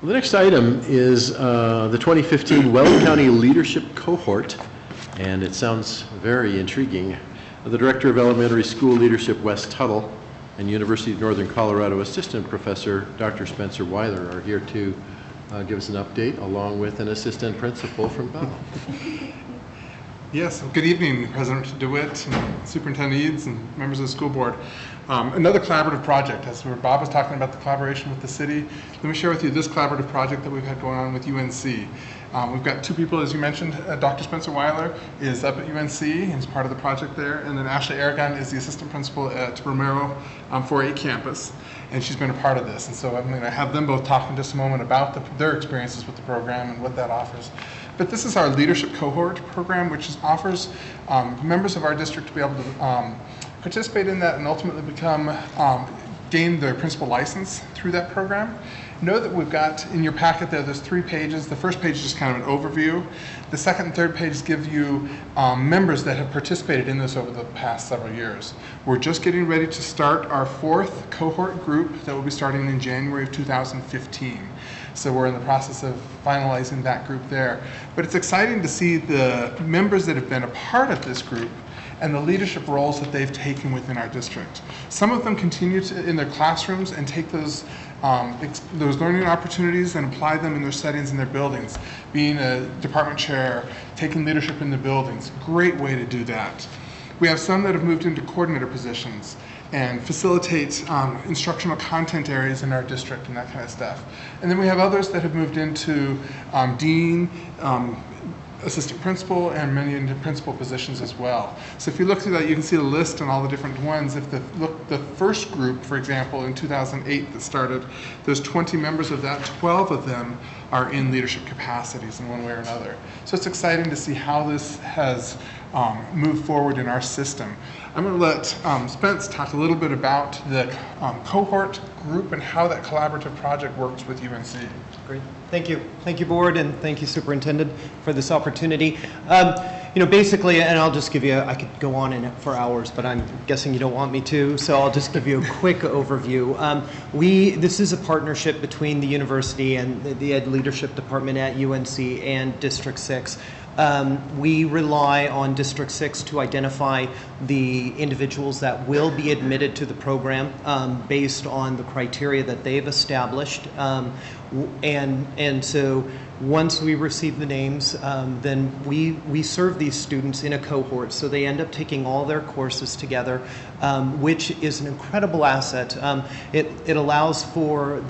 The next item is the 2015 Weld County Leadership Cohort, and it sounds very intriguing. The Director of Elementary School Leadership, Wes Tuttle, and University of Northern Colorado Assistant Professor, Dr. Spencer Weiler, are here to give us an update, along with an Assistant Principal from Bell. Yes, good evening, President DeWitt, and Superintendent Eads, and members of the school board. Another collaborative project, as Bob was talking about the collaboration with the city. Let me share with you this collaborative project that we've had going on with UNC. We've got two people, as you mentioned. Dr. Spencer Weiler is up at UNC and is part of the project there, and then Ashley Aragon is the assistant principal at Romero 4A campus, and she's been a part of this. And so I'm going to have them both talk in just a moment about their experiences with the program and what that offers. But this is our leadership cohort program, which offers members of our district to be able to participate in that and ultimately gain their principal license through that program. Know that we've got in your packet there's 3 pages. The first page is just kind of an overview. The second and third pages give you members that have participated in this over the past several years. We're just getting ready to start our 4th cohort group that will be starting in January of 2015. So we're in the process of finalizing that group there. But it's exciting to see the members that have been a part of this group and the leadership roles that they've taken within our district. Some of them continue in their classrooms and take those learning opportunities and apply them in their settings in their buildings. Being a department chair, taking leadership in the buildings, great way to do that. We have some that have moved into coordinator positions and facilitate instructional content areas in our district and that kind of stuff. And then we have others that have moved into dean, assistant principal, and many into principal positions as well. So if you look through that, you can see the list and all the different ones. If the first group, for example, in 2008 that started, there's 20 members of that, 12 of them are in leadership capacities in one way or another. So it's exciting to see how this has moved forward in our system. I'm going to let Spence talk a little bit about the cohort group and how that collaborative project works with UNC. Great. Thank you. Thank you, board, and thank you, Superintendent, for this opportunity. Basically, and I'll just give you, I could go on in it for hours, but I'm guessing you don't want me to, so I'll just give you a quick overview. This is a partnership between the university and the Ed Leadership Department at UNC and District 6. We rely on District 6 to identify the individuals that will be admitted to the program based on the criteria that they've established. And so once we receive the names, then we serve these students in a cohort. So they end up taking all their courses together, which is an incredible asset. It allows for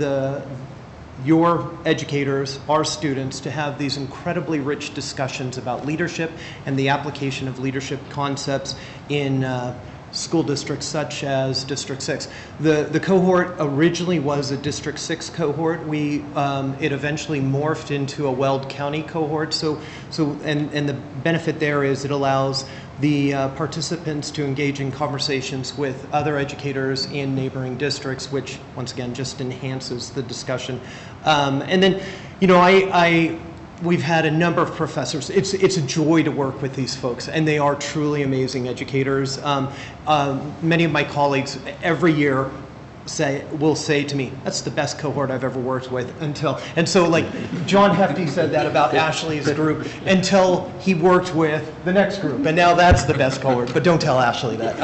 your educators, our students, to have these incredibly rich discussions about leadership and the application of leadership concepts in school districts such as District 6. The cohort originally was a District 6 cohort. It eventually morphed into a Weld County cohort. And the benefit there is it allows the participants to engage in conversations with other educators in neighboring districts, which once again just enhances the discussion. And then, we've had a number of professors. It's a joy to work with these folks, and they are truly amazing educators. Many of my colleagues every year will say to me, "That's the best cohort I've ever worked with." And so like John Hefty said that about Ashley's group until he worked with the next group, and now that's the best cohort. But don't tell Ashley that.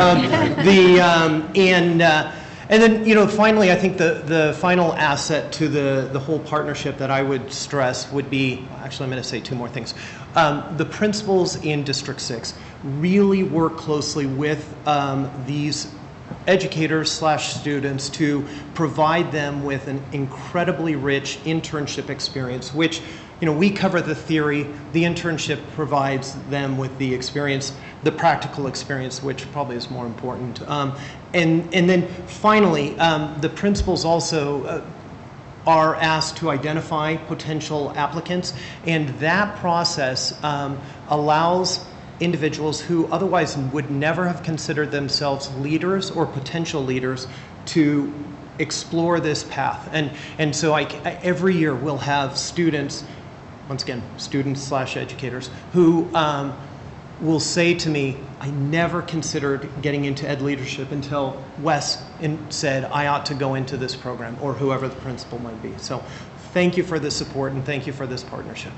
And then, finally, I think the final asset to the whole partnership that I would stress would be, actually, I'm going to say 2 more things. The principals in District 6 really work closely with these educators/students to provide them with an incredibly rich internship experience, which, we cover the theory. The internship provides them with the experience, the practical experience, which probably is more important. And then finally, the principals also are asked to identify potential applicants, and that process allows individuals who otherwise would never have considered themselves leaders or potential leaders to explore this path. And so every year we'll have students, once again, students/educators, who will say to me, "I never considered getting into ed leadership until Wes said I ought to go into this program," or whoever the principal might be. So thank you for the support and thank you for this partnership.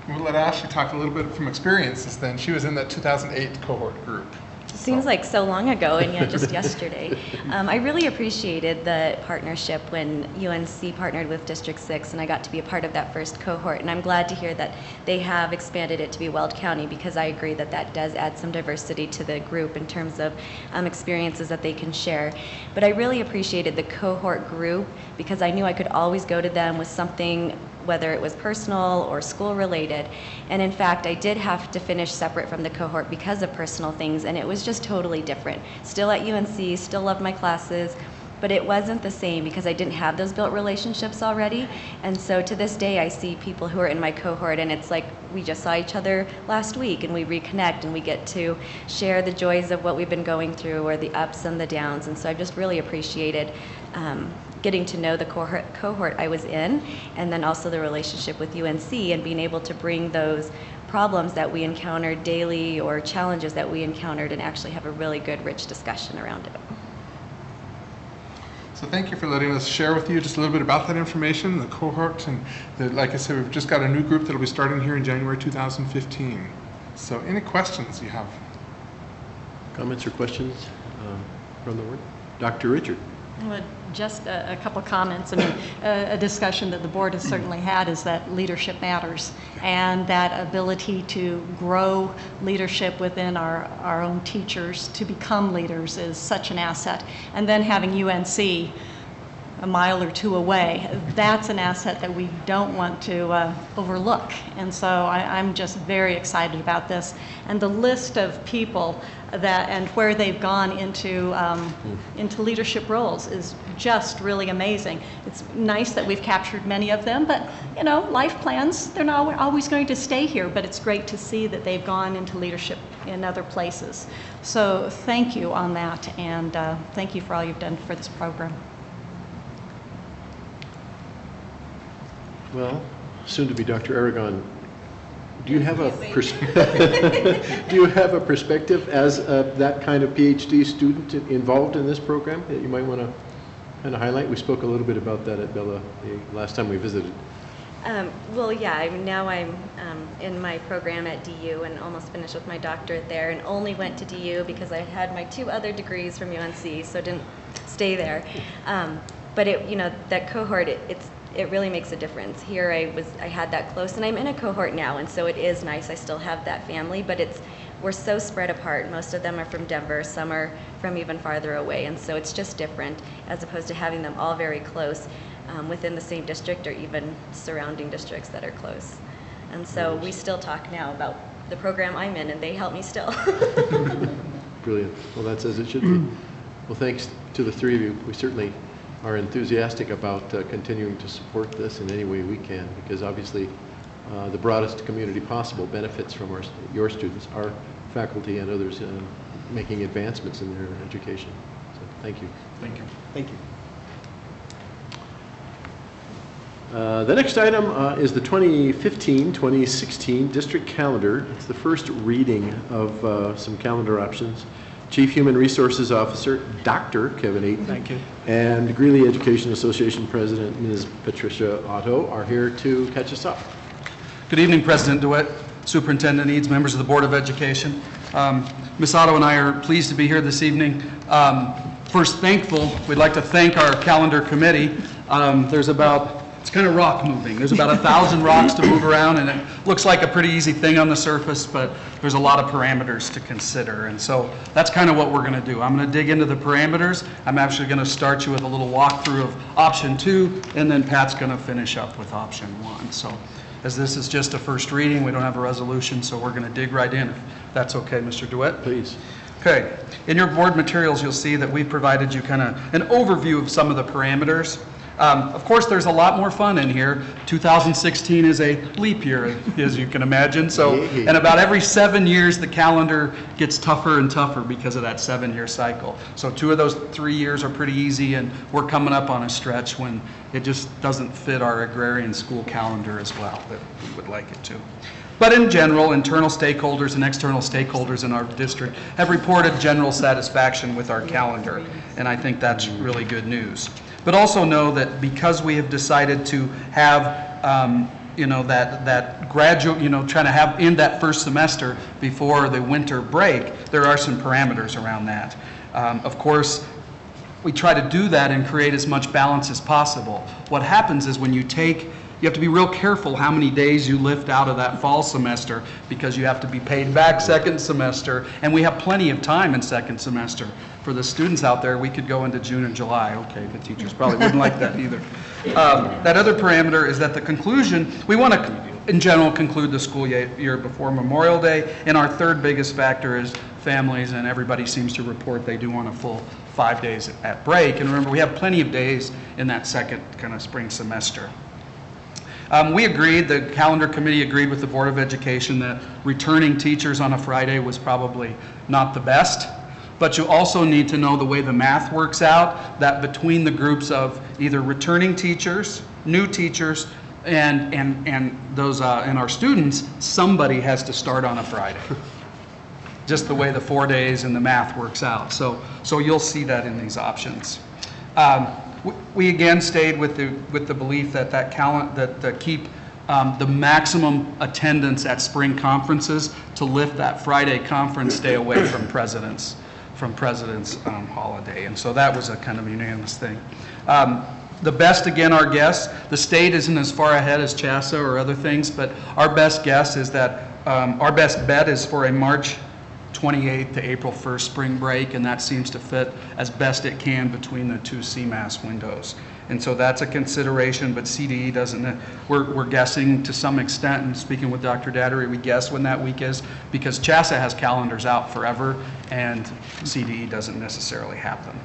We'll let Ashley talk a little bit from experiences then. She was in that 2008 cohort group. Seems like so long ago, and yet just yesterday. I really appreciated the partnership when UNC partnered with District 6, and I got to be a part of that first cohort. And I'm glad to hear that they have expanded it to be Weld County, because I agree that that does add some diversity to the group in terms of experiences that they can share. But I really appreciated the cohort group because I knew I could always go to them with something, whether it was personal or school related. And in fact, I did have to finish separate from the cohort because of personal things, and it was just totally different. Still at UNC, still loved my classes, but it wasn't the same because I didn't have those built relationships already. And so to this day, I see people who are in my cohort, and it's like we just saw each other last week, and we reconnect, and we get to share the joys of what we've been going through, or the ups and the downs. And so I've just really appreciated getting to know the cohort I was in, and then also the relationship with UNC, and being able to bring those problems that we encountered daily or challenges that we encountered and actually have a really good, rich discussion around it. So thank you for letting us share with you just a little bit about that information, the cohort, and like I said, we've just got a new group that will be starting here in January 2015. So any questions you have? Comments or questions from the board? Dr. Richard. Well, just a couple comments. I mean, a discussion that the board has certainly had is that leadership matters, and that ability to grow leadership within our own teachers to become leaders is such an asset. And then having UNC a mile or two away, that's an asset that we don't want to overlook. And so I'm just very excited about this. And the list of people that and where they've gone into leadership roles is just really amazing. It's nice that we've captured many of them, but you know, life plans, they're not always going to stay here, but it's great to see that they've gone into leadership in other places. So thank you on that, and thank you for all you've done for this program. Well, soon to be Dr. Aragon, do you have a do you have a perspective as that kind of PhD student involved in this program that you might want to kind of highlight? We spoke a little bit about that at Bella the last time we visited. Well, yeah, now I'm in my program at DU and almost finished with my doctorate there, and only went to DU because I had my 2 other degrees from UNC, so didn't stay there. But it, you know, that cohort, it really makes a difference. Here I had that close, and I'm in a cohort now, and so it is nice. I still have that family, but we're so spread apart. Most of them are from Denver, some are from even farther away, and so it's just different as opposed to having them all very close within the same district or even surrounding districts that are close. And so we still talk now about the program I'm in, and they help me still. Brilliant. Well, that's as it should be. Well, thanks to the 3 of you. We certainly are enthusiastic about continuing to support this in any way we can, because obviously the broadest community possible benefits from your students, our faculty and others making advancements in their education. So thank you. Thank you. Thank you. The next item is the 2015-2016 district calendar. It's the first reading of some calendar options. Chief Human Resources Officer, Dr. Kevin Ayton. Thank you. And Greeley Education Association President, Ms. Patricia Otto, are here to catch us up. Good evening, President DeWitt, Superintendent Eads, members of the Board of Education. Ms. Otto and I are pleased to be here this evening. First, we'd like to thank our calendar committee. It's kind of rock moving. There's about 1,000 rocks to move around, and it looks like a pretty easy thing on the surface, but there's a lot of parameters to consider. And so that's kind of what we're going to do. I'm going to dig into the parameters. I'm actually going to start you with a little walkthrough of option 2, and then Pat's going to finish up with option 1. So as this is just a first reading, we don't have a resolution, so we're going to dig right in, if that's okay, Mr. DeWitt. Please. Okay. In your board materials, you'll see that we've provided you kind of an overview of some of the parameters. Of course, there's a lot more fun in here. 2016 is a leap year, as you can imagine. So, and about every 7 years, the calendar gets tougher and tougher because of that 7-year cycle. So 2 of those 3 years are pretty easy, and we're coming up on a stretch when it just doesn't fit our agrarian school calendar as well that we would like it to. But in general, internal stakeholders and external stakeholders in our district have reported general satisfaction with our calendar, and I think that's really good news. But also know that because we have decided to have, you know, that graduate, you know, trying to have in that first semester before the winter break, there are some parameters around that. Of course, we try to do that and create as much balance as possible. What happens is when you have to be real careful how many days you lift out of that fall semester, because you have to be paid back second semester, and we have plenty of time in second semester. For the students out there, we could go into June and July. Okay, the teachers probably wouldn't like that either. That other parameter is that the conclusion, we want to, in general, conclude the school year before Memorial Day, and our third biggest factor is families, and everybody seems to report they do want a full 5 days at break. And remember, we have plenty of days in that second kind of spring semester. We agreed, the calendar committee agreed with the Board of Education that returning teachers on a Friday was probably not the best. But you also need to know the way the math works out, that between the groups of either returning teachers, new teachers, and those and our students, somebody has to start on a Friday. Just the way the 4 days and the math works out. So you'll see that in these options. We again stayed with the belief that keep the maximum attendance at spring conferences to lift that Friday conference day away from President's holiday, and so that was a kind of unanimous thing. The best, again, our guess, the state isn't as far ahead as CHSA or other things, but our best guess is that our best bet is for a March 28th to April 1st spring break, and that seems to fit as best it can between the two CMAS windows. And so that's a consideration, but CDE doesn't, we're guessing to some extent, and speaking with Dr. Dattery, we guess when that week is, because CHSA has calendars out forever, and CDE doesn't necessarily have them.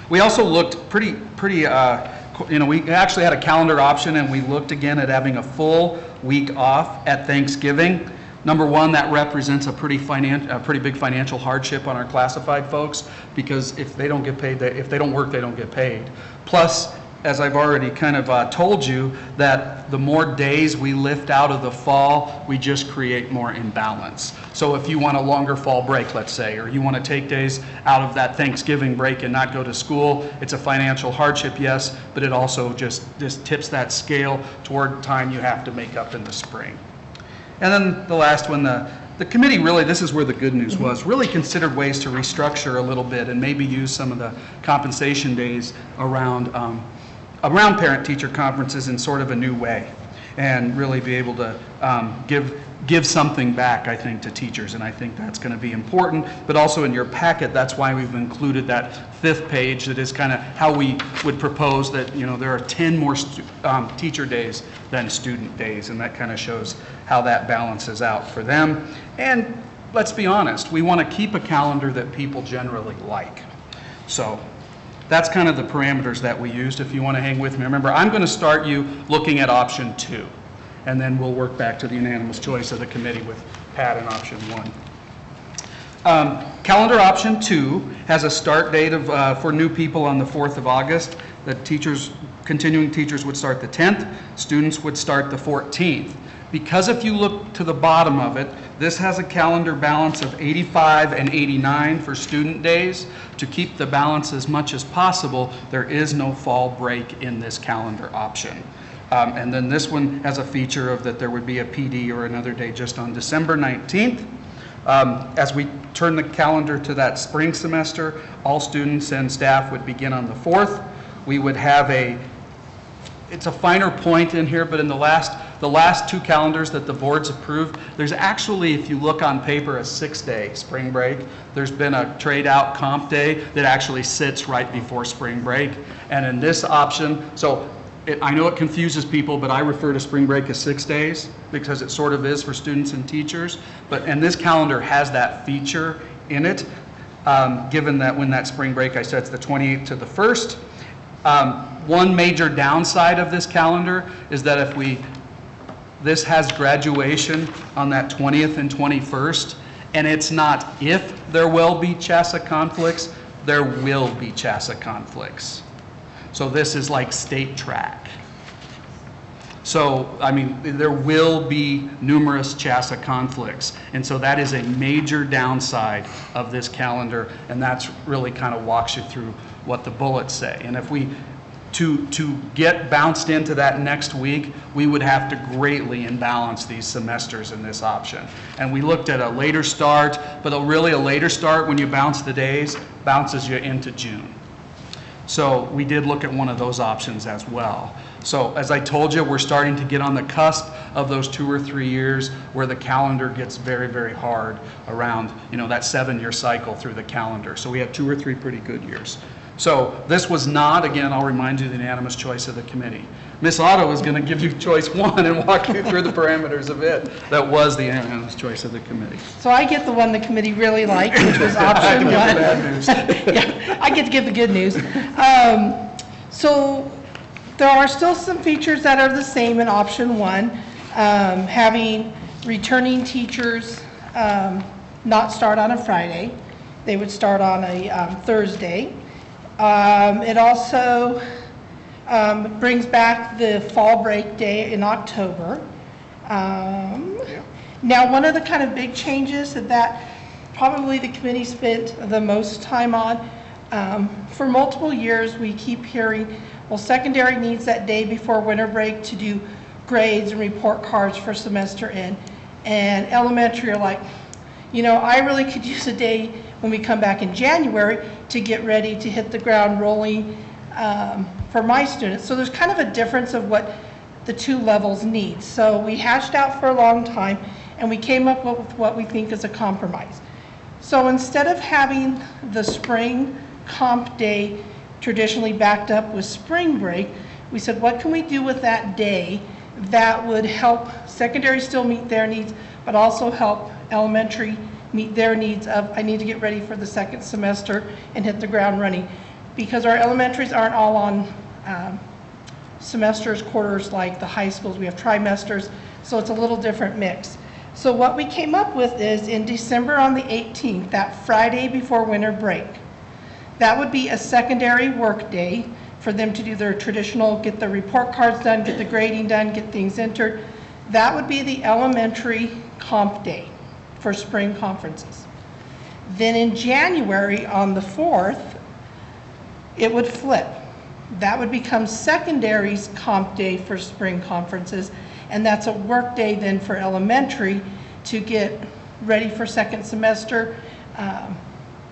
We also looked pretty, you know, we actually had a calendar option, and we looked again at having a full week off at Thanksgiving. Number one, that represents a pretty big financial hardship on our classified folks, because if they don't get paid, if they don't work, they don't get paid. Plus, as I've already kind of told you, that the more days we lift out of the fall, we just create more imbalance. So if you want a longer fall break, let's say, or you want to take days out of that Thanksgiving break and not go to school, it's a financial hardship, yes, but it also just tips that scale toward time you have to make up in the spring. And then the last one, the committee really, this is where the good news was, really considered ways to restructure a little bit and maybe use some of the compensation days around parent-teacher conferences in sort of a new way, and really be able to give something back, I think, to teachers, and I think that's going to be important. But also in your packet, that's why we've included that fifth page that is kind of how we would propose that, you know, there are 10 more teacher days than student days, and that kind of shows how that balances out for them. And let's be honest, we want to keep a calendar that people generally like. So that's kind of the parameters that we used, if you want to hang with me. Remember, I'm going to start you looking at option 2, and then we'll work back to the unanimous choice of the committee with Pat in option 1. Calendar option 2 has a start date of for new people on the 4th of August. The continuing teachers would start the 10th, students would start the 14th. Because if you look to the bottom of it, this has a calendar balance of 85 and 89 for student days. To keep the balance as much as possible, there is no fall break in this calendar option. And then this one has a feature of that there would be a PD or another day just on December 19th. As we turn the calendar to that spring semester, all students and staff would begin on the 4th. We would have it's a finer point in here, but in the last two calendars that the board's approved, there's actually, if you look on paper, a 6-day spring break. There's been a trade out comp day that actually sits right before spring break. And in this option, I know it confuses people, but I refer to spring break as 6 days because it sort of is for students and teachers. And this calendar has that feature in it, given that when that spring break, I said it's the 28th to the 1st. One major downside of this calendar is that this has graduation on that 20th and 21st, and it's not if there will be CHSA conflicts, there will be CHSA conflicts. So this is like state track. So, I mean, there will be numerous CHSA conflicts, and so that is a major downside of this calendar, and that's really kind of walks you through what the bullets say. And if we, to get bounced into that next week, we would have to greatly imbalance these semesters in this option. And we looked at a later start, but really a later start when you bounce the days, bounces you into June. So we did look at one of those options as well. So as I told you, we're starting to get on the cusp of those 2 or 3 years where the calendar gets very, very hard around, you know, that 7-year cycle through the calendar. So we have 2 or 3 pretty good years. So this was not, again, I'll remind you, the unanimous choice of the committee. Ms. Otto is going to give you choice 1 and walk you through the parameters of it. That was the unanimous choice of the committee. So I get the one the committee really liked, which was option 1. Yeah, I get to give the good news. So there are still some features that are the same in option 1. Having returning teachers not start on a Friday. They would start on a Thursday. It also brings back the fall break day in October. Now, one of the kind of big changes that probably the committee spent the most time on, for multiple years we keep hearing, well, secondary needs that day before winter break to do grades and report cards for semester end, and elementary are like, you know, I really could use a day when we come back in January to get ready to hit the ground rolling for my students. So there's kind of a difference of what the 2 levels need. So we hashed out for a long time and we came up with what we think is a compromise. So instead of having the spring comp day traditionally backed up with spring break, we said, what can we do with that day that would help secondary still meet their needs, but also help elementary meet their needs of, I need to get ready for the second semester and hit the ground running. Because our elementaries aren't all on semesters, quarters like the high schools. We have trimesters, so it's a little different mix. So what we came up with is in December on the 18th, that Friday before winter break, that would be a secondary work day for them to do their traditional, get the report cards done, get the grading done, get things entered. That would be the elementary comp day for spring conferences. Then in January on the 4th, it would flip. That would become secondary's comp day for spring conferences, and that's a work day then for elementary to get ready for second semester,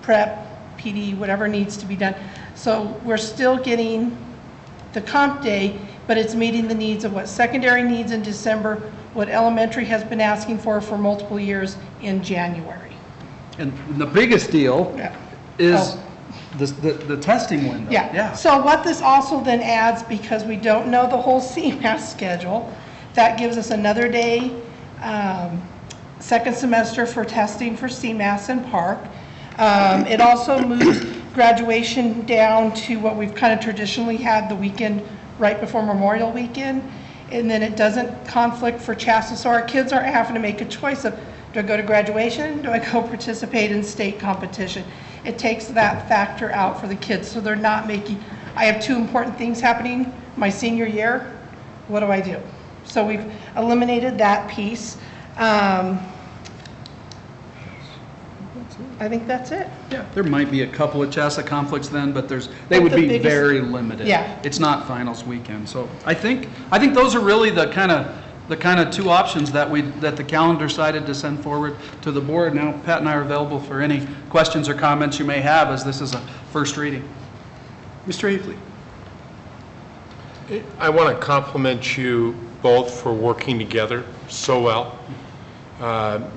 prep, PD, whatever needs to be done. So we're still getting the comp day, but it's meeting the needs of what secondary needs in December, what elementary has been asking for multiple years in January. And the biggest deal is Oh. the testing window. Yeah. So what this also then adds, because we don't know the whole CMAS schedule, that gives us another day, second semester for testing for CMAS and Park. It also moves graduation down to what we've kind of traditionally had the weekend right before Memorial Weekend. And then it doesn't conflict for CHASA, so our kids aren't having to make a choice of, do I go to graduation? Do I go participate in state competition? It takes that factor out for the kids, so they're not making, I have 2 important things happening my senior year, what do I do? So we've eliminated that piece. I think that's it. Yeah, there might be a couple of CHASA conflicts then, but they But would the be biggest- very limited. Yeah. It's not finals weekend, so I think those are really the kind of 2 options that the calendar decided to send forward to the board. Now, Pat and I are available for any questions or comments you may have, as this is a first reading. Mr. Haefele. I want to compliment you both for working together so well.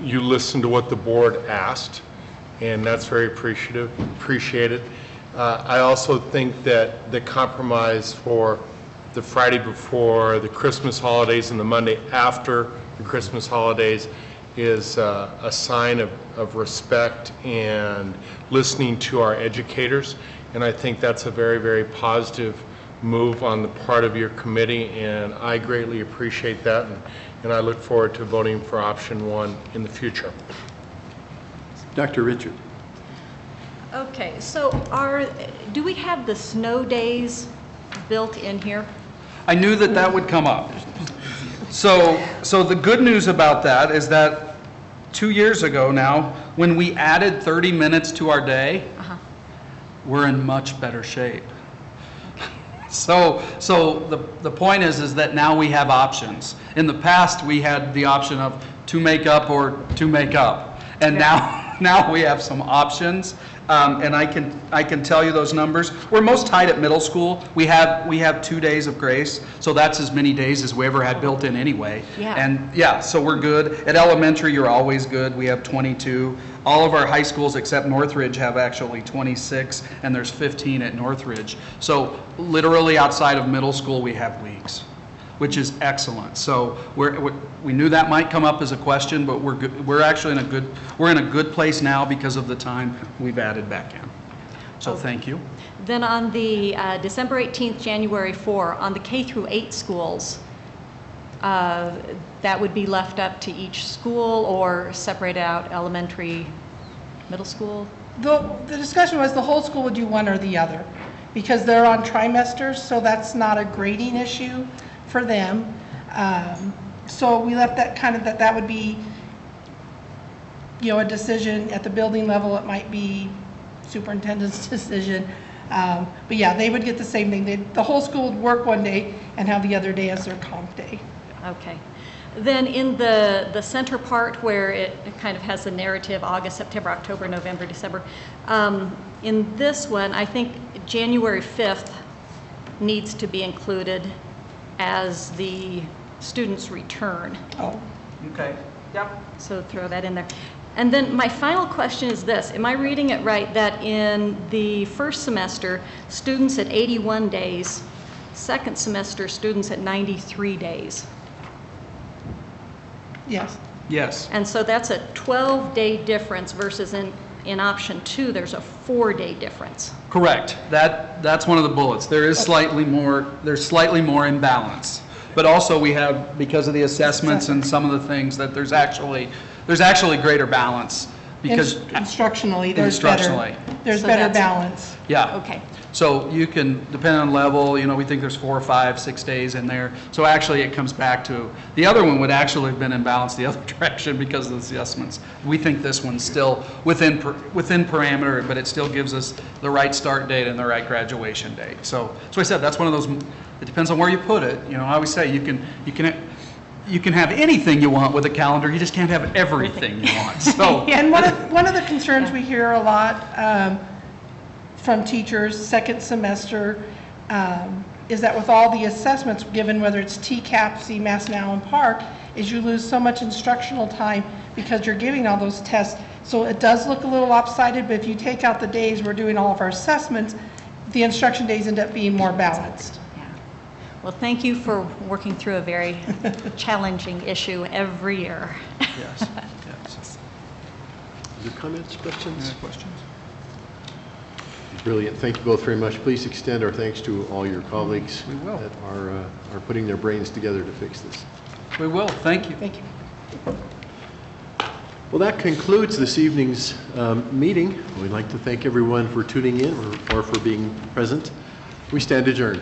You listened to what the board asked, and that's very appreciated. I also think that the compromise for the Friday before the Christmas holidays and the Monday after the Christmas holidays is a sign of respect and listening to our educators. And I think that's a very, very positive move on the part of your committee, and I greatly appreciate that. And I look forward to voting for option 1 in the future. Dr. Richard. Okay, so do we have the snow days built in here? I knew that would come up. So the good news about that is that 2 years ago now, when we added 30 minutes to our day, we're in much better shape. So the point is that now we have options. In the past, we had the option of to make up or to make up. And now we have some options. And I can tell you those numbers. We're most tight at middle school. We have 2 days of grace, so that's as many days as we ever had built in anyway. Yeah. And yeah, so we're good. At elementary, you're always good. We have 22. All of our high schools except Northridge have actually 26, and there's 15 at Northridge. So literally outside of middle school, we have weeks, which is excellent. So we knew that might come up as a question, but we're good. We're actually in a good place now because of the time we've added back in. So thank you. Then on the December 18th, January 4, on the K through 8 schools, that would be left up to each school or separate out elementary, middle school? The discussion was the whole school would do one or the other, because they're on trimesters, so that's not a grading issue for them. So we left that kind of, that would be, a decision at the building level. It might be superintendent's decision. But yeah, they would get the same thing. The whole school would work one day and have the other day as their comp day. Okay. Then in the center part where it kind of has the narrative, August, September, October, November, December, in this one, I think January 5th needs to be included as the students return. Oh, Okay. Yep. So throw that in there. And then my final question is this: am I reading it right that in the first semester, students at 81 days, second semester, students at 93 days? yes. Yes. And so that's a 12-day difference versus in option 2, there's a 4-day difference. Correct. That's one of the bullets. There is slightly more. There's slightly more imbalance, but also we have, because of the assessments and some of the things, that there's actually greater balance because Instructionally, there's Instructionally. There's So better that's- balance. yeah. Okay. So you can, depending on level, we think there's 4, 5, 6 days in there. So actually it comes back to, the other one would actually have been in balance the other direction because of the assessments. We think this one's still within parameter, but it still gives us the right start date and the right graduation date. So I said, that's one of those, it depends on where you put it. I always say you can have anything you want with a calendar, you just can't have everything you want. So And one of the concerns we hear a lot from teachers, second semester, is that with all the assessments given, whether it's TCAP, CMAS now, and PARC, is you lose so much instructional time because you're giving all those tests. So it does look a little lopsided, but if you take out the days we're doing all of our assessments, the instruction days end up being more balanced. Yeah. Well, thank you for working through a very challenging issue every year. yes. Other comments, questions? Any questions? Brilliant. Thank you both very much. Please extend our thanks to all your colleagues We will. that are putting their brains together to fix this. We will. Thank you. Thank you. Well, that concludes this evening's meeting. We'd like to thank everyone for tuning in or for being present. We stand adjourned.